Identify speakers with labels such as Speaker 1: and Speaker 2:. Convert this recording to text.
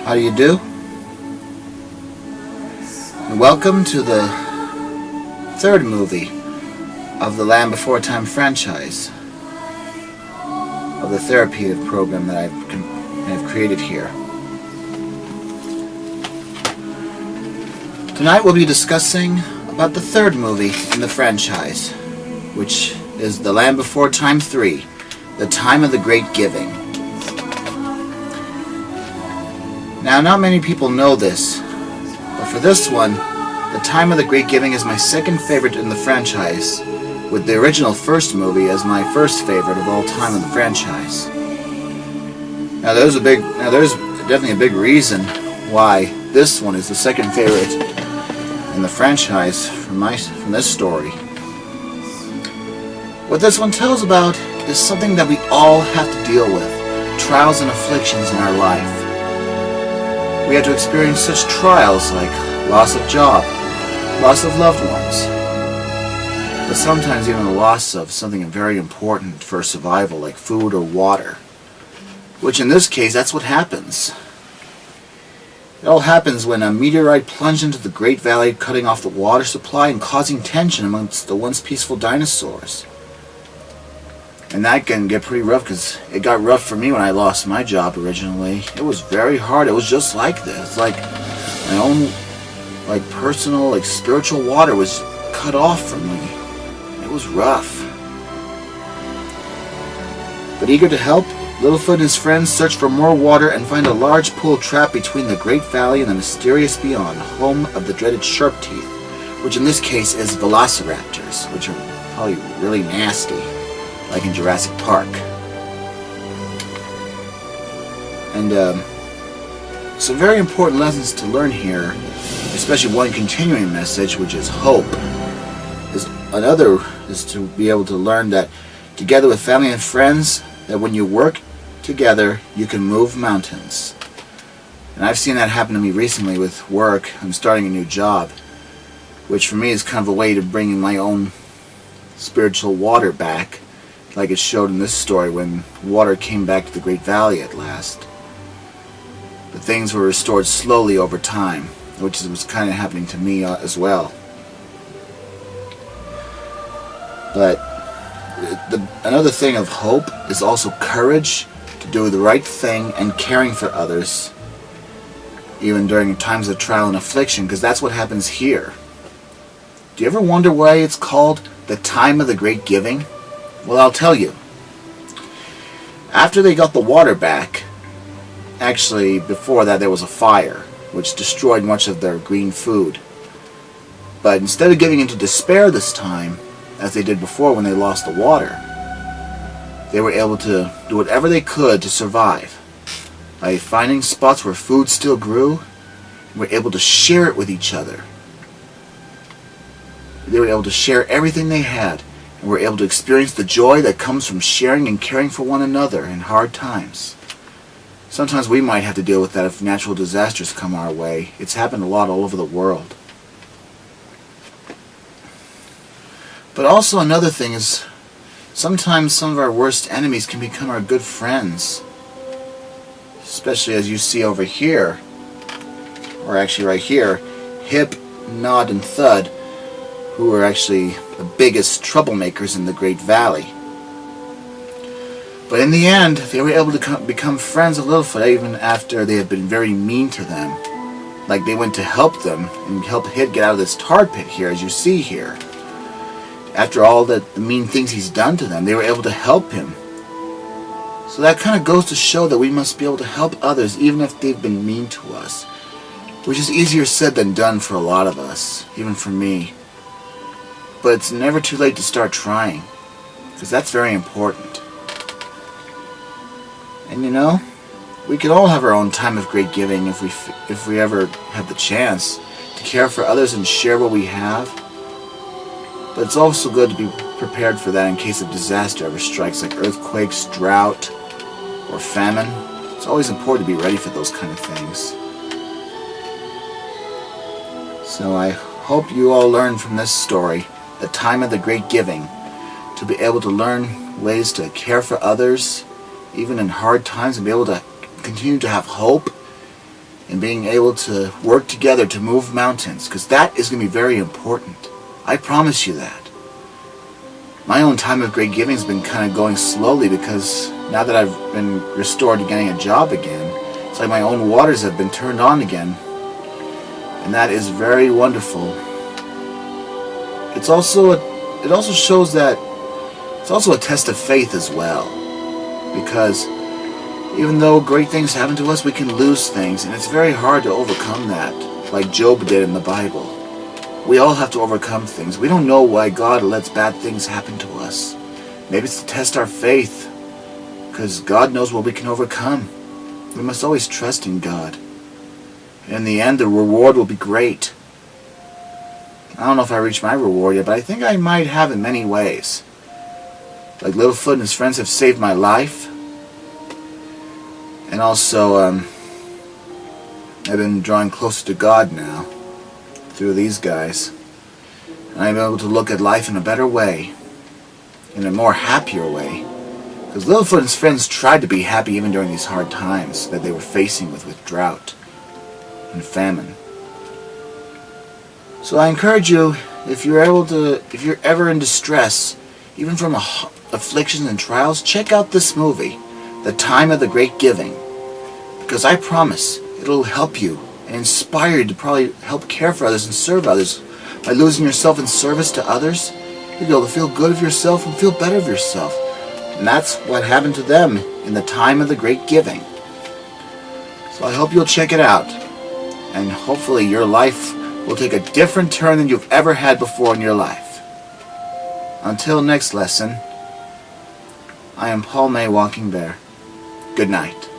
Speaker 1: How do you do? And welcome to the third movie of the Land Before Time franchise of the therapeutic program that I've created here. Tonight we'll be discussing about the third movie in the franchise, which is The Land Before Time 3, The Time of the Great Giving. Now, not many people know this, but for this one, The Time of the Great Giving is my second favorite in the franchise, with the original first movie as my first favorite of all time in the franchise. Now, there's definitely a big reason why this one is the second favorite in the franchise from this story. What this one tells about is something that we all have to deal with, trials and afflictions in our life. We have to experience such trials like loss of job, loss of loved ones, but sometimes even the loss of something very important for survival like food or water, which in this case, that's what happens. It all happens when a meteorite plunged into the Great Valley, cutting off the water supply and causing tension amongst the once peaceful dinosaurs. And that can get pretty rough, because it got rough for me when I lost my job originally. It was very hard. It was just like this. Like my own personal, spiritual water was cut off from me. It was rough. But eager to help, Littlefoot and his friends search for more water and find a large pool trapped between the Great Valley and the mysterious beyond, home of the dreaded Sharp Teeth, which in this case is velociraptors, which are probably really nasty, like in Jurassic Park. And some very important lessons to learn here, especially one continuing message, which is hope. Another is to be able to learn that together with family and friends, that when you work together, you can move mountains. And I've seen that happen to me recently with work. I'm starting a new job, which for me is kind of a way to bring in my own spiritual water back, like it showed in this story when water came back to the Great Valley at last. But things were restored slowly over time, which was kind of happening to me as well. But another thing of hope is also courage to do the right thing and caring for others, even during times of trial and affliction, because that's what happens here. Do you ever wonder why it's called the Time of the Great Giving? Well, I'll tell you. After they got the water back, actually before that there was a fire, which destroyed much of their green food. But instead of giving into despair this time, as they did before when they lost the water, they were able to do whatever they could to survive by finding spots where food still grew, and were able to share it with each other. They were able to share everything they had, and were able to experience the joy that comes from sharing and caring for one another in hard times. Sometimes we might have to deal with that if natural disasters come our way. It's happened a lot all over the world. But also another thing is, sometimes some of our worst enemies can become our good friends. Especially as you see over here, or actually right here, Hip, Nod, and Thud, who are actually the biggest troublemakers in the Great Valley. But in the end, they were able to become friends of Littlefoot even after they had been very mean to them. Like they went to help them and help Hip get out of this tar pit here, as you see here. After all the mean things he's done to them, they were able to help him. So that kind of goes to show that we must be able to help others even if they've been mean to us. Which is easier said than done for a lot of us, even for me. But it's never too late to start trying, because that's very important. And you know, we can all have our own time of great giving if we ever have the chance to care for others and share what we have. But it's also good to be prepared for that in case a disaster ever strikes, like earthquakes, drought, or famine. It's always important to be ready for those kind of things. So I hope you all learn from this story, The Time of the Great Giving, to be able to learn ways to care for others, even in hard times, and be able to continue to have hope and being able to work together to move mountains, because that is going to be very important. I promise you that. My own time of great giving has been kind of going slowly, because now that I've been restored to getting a job again, it's like my own waters have been turned on again, and that is very wonderful. It also shows that it's also a test of faith as well, because even though great things happen to us, we can lose things, and it's very hard to overcome that, like Job did in the Bible. We all have to overcome things. We don't know why God lets bad things happen to us. Maybe it's to test our faith, because God knows what we can overcome. We must always trust in God. In the end, the reward will be great. I don't know if I reached my reward yet, but I think I might have in many ways. Like Littlefoot and his friends have saved my life. And also, I've been drawing closer to God now through these guys. And I'm able to look at life in a better way, in a more happier way. Because Littlefoot and his friends tried to be happy even during these hard times that they were facing with drought and famine. So I encourage you, if you're ever in distress, even from afflictions and trials, check out this movie, The Time of the Great Giving. Because I promise, it'll help you and inspire you to probably help care for others and serve others. By losing yourself in service to others, you'll be able to feel good of yourself and feel better of yourself. And that's what happened to them in the time of the great giving. So I hope you'll check it out. And hopefully your life will take a different turn than you've ever had before in your life. Until next lesson, I am Paul May Walking Bear. Good night.